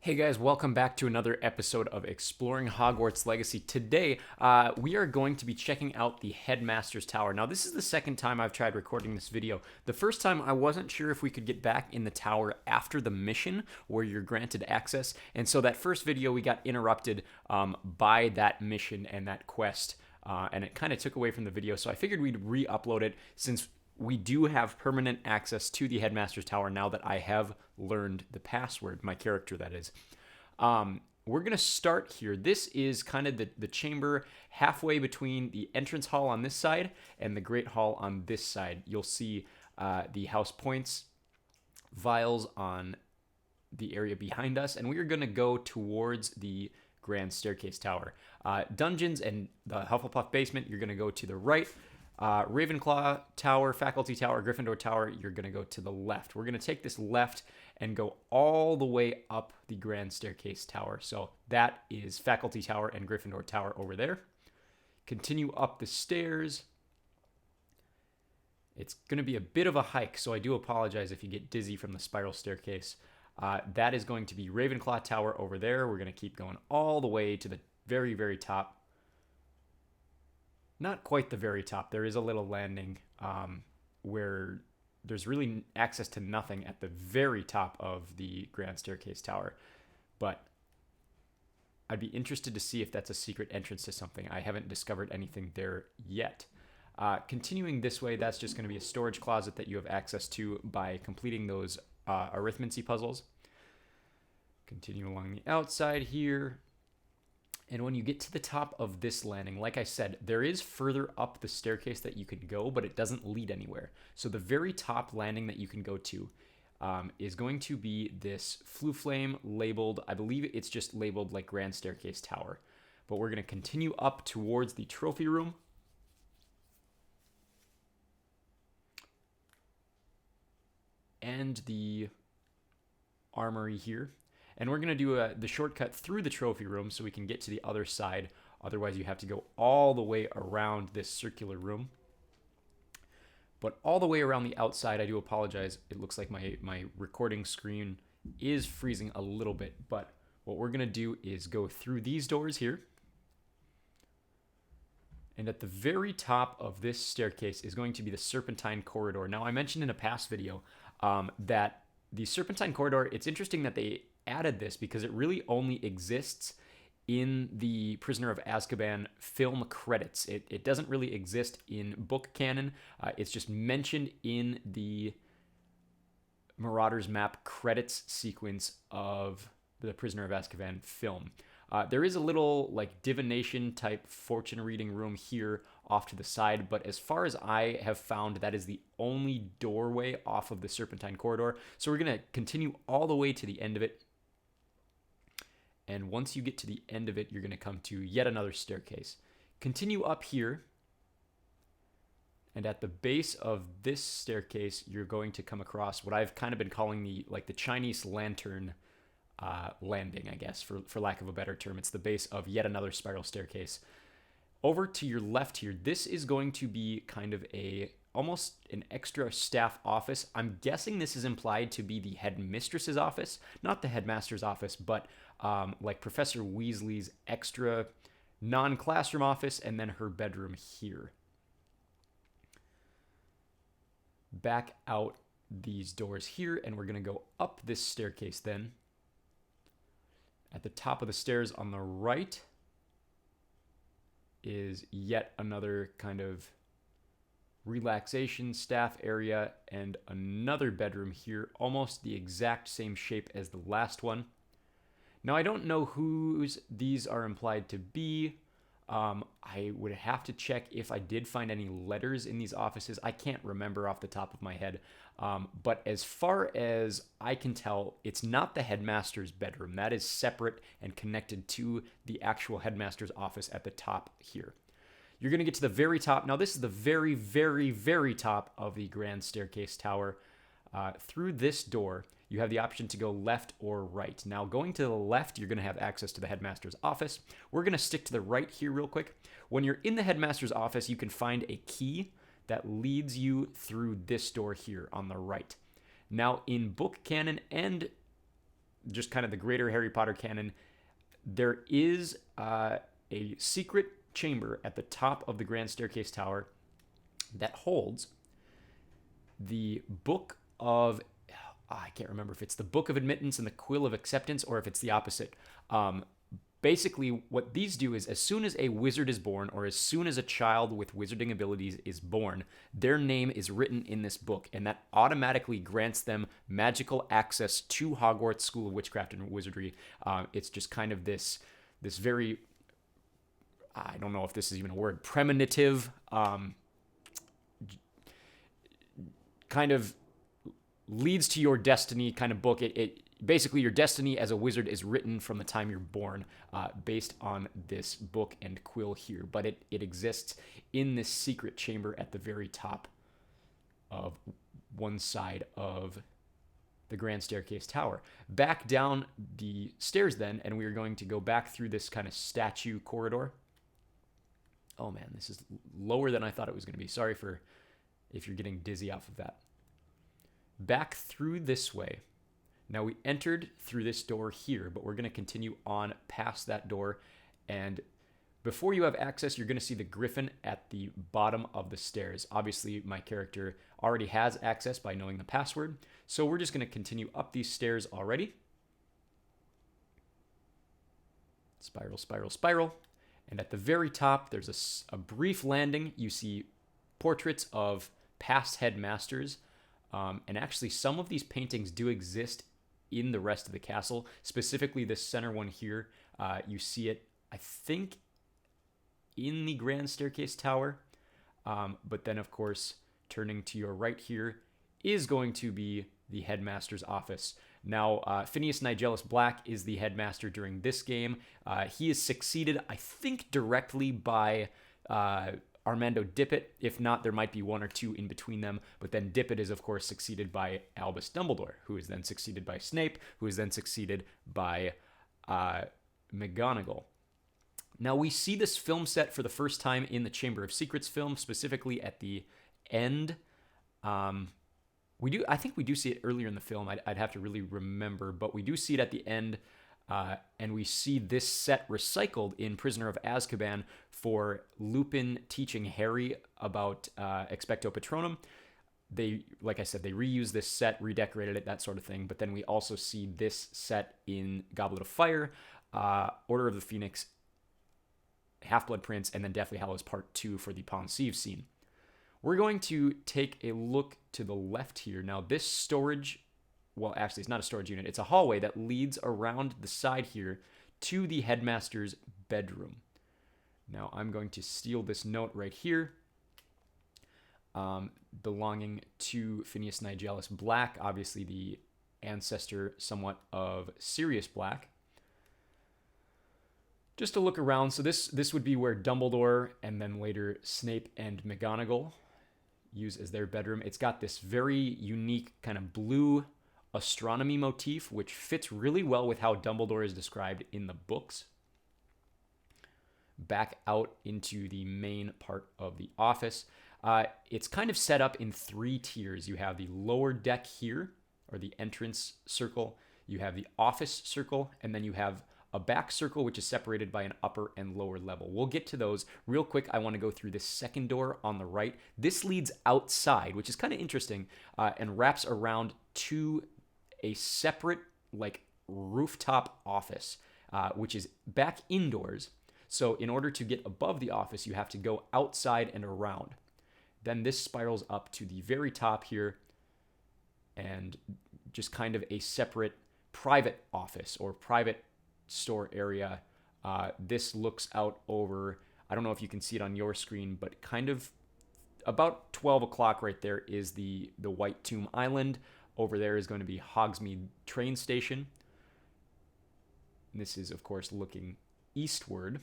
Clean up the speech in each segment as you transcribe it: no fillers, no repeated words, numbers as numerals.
Hey guys, welcome back to another episode of Exploring Hogwarts Legacy. Today, we are going to be checking out the Headmaster's Tower. Now, this is the second time I've tried recording this video. The first time, I wasn't sure if we could get back in the tower after the mission where you're granted access. And so that first video, we got interrupted by that mission and that quest. And it kind of took away from the video. So I figured we'd re-upload it since we do have permanent access to the Headmaster's Tower now that I have learned the password, my character that is. We're going to start here. This is kind of the chamber halfway between the entrance hall on this side and the Great Hall on this side. You'll see the house points vials on the area behind us, and we are going to go towards the Grand Staircase Tower. Dungeons and the Hufflepuff basement, you're going to go to the right. Ravenclaw Tower, Faculty Tower, Gryffindor Tower, you're going to go to the left. We're going to take this left and go all the way up the Grand Staircase Tower. So that is Faculty Tower and Gryffindor Tower over there. Continue up the stairs. It's going to be a bit of a hike, so I do apologize if you get dizzy from the spiral staircase. That is going to be Ravenclaw Tower over there. We're going to keep going all the way to the very, very top. Not quite the very top. There is a little landing where there's really access to nothing at the very top of the Grand Staircase Tower. But I'd be interested to see if that's a secret entrance to something. I haven't discovered anything there yet. Continuing this way, that's just going to be a storage closet that you have access to by completing those arithmancy puzzles. Continue along the outside here. And when you get to the top of this landing, like I said, there is further up the staircase that you can go, but it doesn't lead anywhere. So the very top landing that you can go to is going to be this flue flame labeled, I believe it's just labeled like Grand Staircase Tower. But we're going to continue up towards the trophy room. And the armory here. And we're going to do the shortcut through the trophy room so we can get to the other side. Otherwise, you have to go all the way around this circular room. But all the way around the outside, I do apologize. It looks like my recording screen is freezing a little bit. But what we're going to do is go through these doors here. And at the very top of this staircase is going to be the Serpentine Corridor. Now, I mentioned in a past video that the Serpentine Corridor, it's interesting that they added this because it really only exists in the Prisoner of Azkaban film credits. It doesn't really exist in book canon. It's just mentioned in the Marauders Map credits sequence of the Prisoner of Azkaban film. There is a little like divination type fortune reading room here off to the side, but as far as I have found, that is the only doorway off of the Serpentine Corridor. So we're going to continue all the way to the end of it. And once you get to the end of it, you're going to come to yet another staircase. Continue up here. And at the base of this staircase, you're going to come across what I've kind of been calling the Chinese lantern landing, I guess, for lack of a better term. It's the base of yet another spiral staircase. Over to your left here, this is going to be kind of almost an extra staff office. I'm guessing this is implied to be the headmistress's office, not the headmaster's office, but like Professor Weasley's extra non-classroom office, and then her bedroom here. Back out these doors here, and we're going to go up this staircase then. At the top of the stairs on the right is yet another kind of relaxation staff area and another bedroom here, almost the exact same shape as the last one. Now, I don't know whose these are implied to be. I would have to check if I did find any letters in these offices. I can't remember off the top of my head. But as far as I can tell, it's not the headmaster's bedroom. That is separate and connected to the actual headmaster's office at the top here. You're going to get to the very top. Now, this is the very, very, very top of the Grand Staircase Tower. Through this door, you have the option to go left or right. Now, going to the left, you're going to have access to the headmaster's office. We're going to stick to the right here real quick. When you're in the headmaster's office, you can find a key that leads you through this door here on the right. Now, in book canon and just kind of the greater Harry Potter canon, there is a secret chamber at the top of the Grand Staircase Tower that holds the book of, I can't remember if it's the Book of Admittance and the Quill of Acceptance, or if it's the opposite. Basically, what these do is, as soon as a wizard is born, or as soon as a child with wizarding abilities is born, their name is written in this book, and that automatically grants them magical access to Hogwarts School of Witchcraft and Wizardry. It's just kind of this very, I don't know if this is even a word, premonitive, kind of leads to your destiny kind of book. It basically, your destiny as a wizard is written from the time you're born, based on this book and quill here. But it exists in this secret chamber at the very top of one side of the Grand Staircase Tower. Back down the stairs then, and we are going to go back through this kind of statue corridor. Oh man, this is lower than I thought it was going to be. Sorry for if you're getting dizzy off of that. Back through this way. Now, we entered through this door here, but we're going to continue on past that door. And before you have access, you're going to see the griffin at the bottom of the stairs. Obviously, my character already has access by knowing the password. So we're just going to continue up these stairs already. Spiral, spiral, spiral. And at the very top, there's a brief landing. You see portraits of past headmasters. And actually, some of these paintings do exist in the rest of the castle. Specifically, this center one here, you see it, I think, in the Grand Staircase Tower. But then, of course, turning to your right here is going to be the Headmaster's office. Now, Phineas Nigellus Black is the Headmaster during this game. He is succeeded, I think, directly by Armando Dippet. If not, there might be one or two in between them. But then Dippet is, of course, succeeded by Albus Dumbledore, who is then succeeded by Snape, who is then succeeded by McGonagall. Now, we see this film set for the first time in the Chamber of Secrets film, specifically at the end. I think we do see it earlier in the film. I'd have to really remember, but we do see it at the end. And we see this set recycled in Prisoner of Azkaban for Lupin teaching Harry about Expecto Patronum. They, like I said, they reused this set, redecorated it, that sort of thing. But then we also see this set in Goblet of Fire, Order of the Phoenix, Half-Blood Prince, and then Deathly Hallows Part 2 for the Pensieve scene. We're going to take a look to the left here. Now, this storage... Well, actually, it's not a storage unit. It's a hallway that leads around the side here to the Headmaster's bedroom. Now, I'm going to steal this note right here, belonging to Phineas Nigellus Black, obviously the ancestor somewhat of Sirius Black. Just to look around, so this would be where Dumbledore and then later Snape and McGonagall use as their bedroom. It's got this very unique kind of blue astronomy motif, which fits really well with how Dumbledore is described in the books. Back out into the main part of the office. It's kind of set up in 3 tiers. You have the lower deck here, or the entrance circle. You have the office circle, and then you have a back circle, which is separated by an upper and lower level. We'll get to those. Real quick, I want to go through this second door on the right. This leads outside, which is kind of interesting, and wraps around to a separate, like, rooftop office, which is back indoors. So in order to get above the office, you have to go outside and around. Then this spirals up to the very top here, and just kind of a separate private office or private store area. This looks out over, I don't know if you can see it on your screen, but kind of about 12 o'clock right there is the White Tomb Island. Over there is going to be Hogsmeade train station. And this is, of course, looking eastward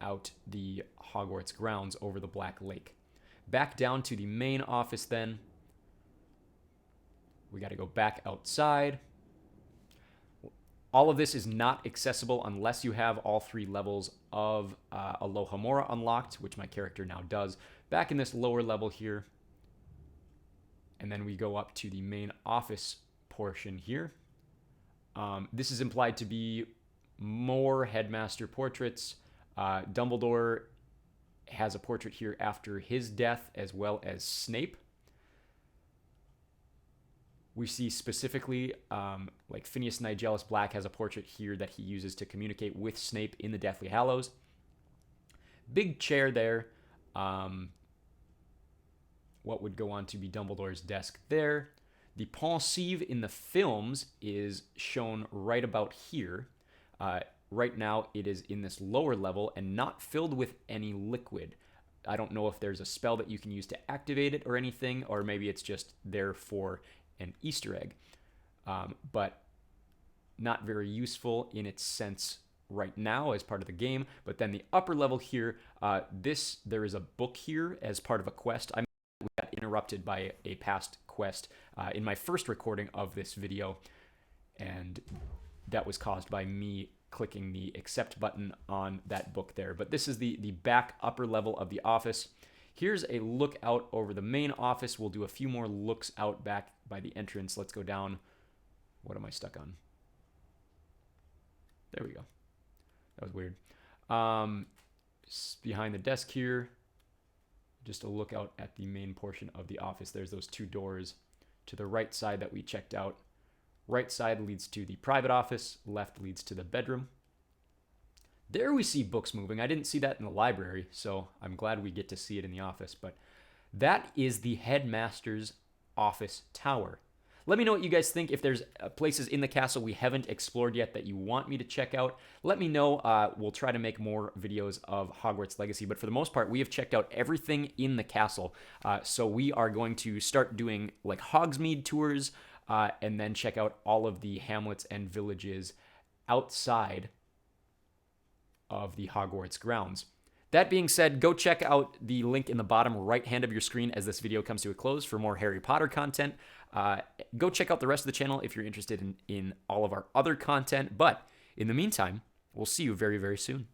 out the Hogwarts grounds over the Black Lake. Back down to the main office then. We got to go back outside. All of this is not accessible unless you have all 3 levels of Alohomora unlocked, which my character now does. Back in this lower level here. And then we go up to the main office portion here. This is implied to be more Headmaster portraits. Dumbledore has a portrait here after his death, as well as Snape. We see specifically, like Phineas Nigellus Black has a portrait here that he uses to communicate with Snape in the Deathly Hallows. Big chair there. What would go on to be Dumbledore's desk there. The pensieve in the films is shown right about here. Right now, it is in this lower level and not filled with any liquid. I don't know if there's a spell that you can use to activate it or anything, or maybe it's just there for an Easter egg. But not very useful in its sense right now as part of the game. But then the upper level here, there is a book here as part of a quest. We got interrupted by a past quest in my first recording of this video, and that was caused by me clicking the accept button on that book there. But this is the back upper level of the office. Here's a look out over the main office. We'll do a few more looks out back by the entrance. Let's go down. What am I stuck on? There we go. That was weird. Behind the desk here, just a look out at the main portion of the office. There's those two doors to the right side that we checked out. Right side leads to the private office. Left leads to the bedroom. There we see books moving. I didn't see that in the library, so I'm glad we get to see it in the office. But that is the Headmaster's office tower. Let me know what you guys think. If there's places in the castle we haven't explored yet that you want me to check out, let me know. We'll try to make more videos of Hogwarts Legacy. But for the most part, we have checked out everything in the castle. So we are going to start doing like Hogsmeade tours and then check out all of the hamlets and villages outside of the Hogwarts grounds. That being said, go check out the link in the bottom right hand of your screen as this video comes to a close for more Harry Potter content. Go check out the rest of the channel if you're interested in all of our other content. But in the meantime, we'll see you very, very soon.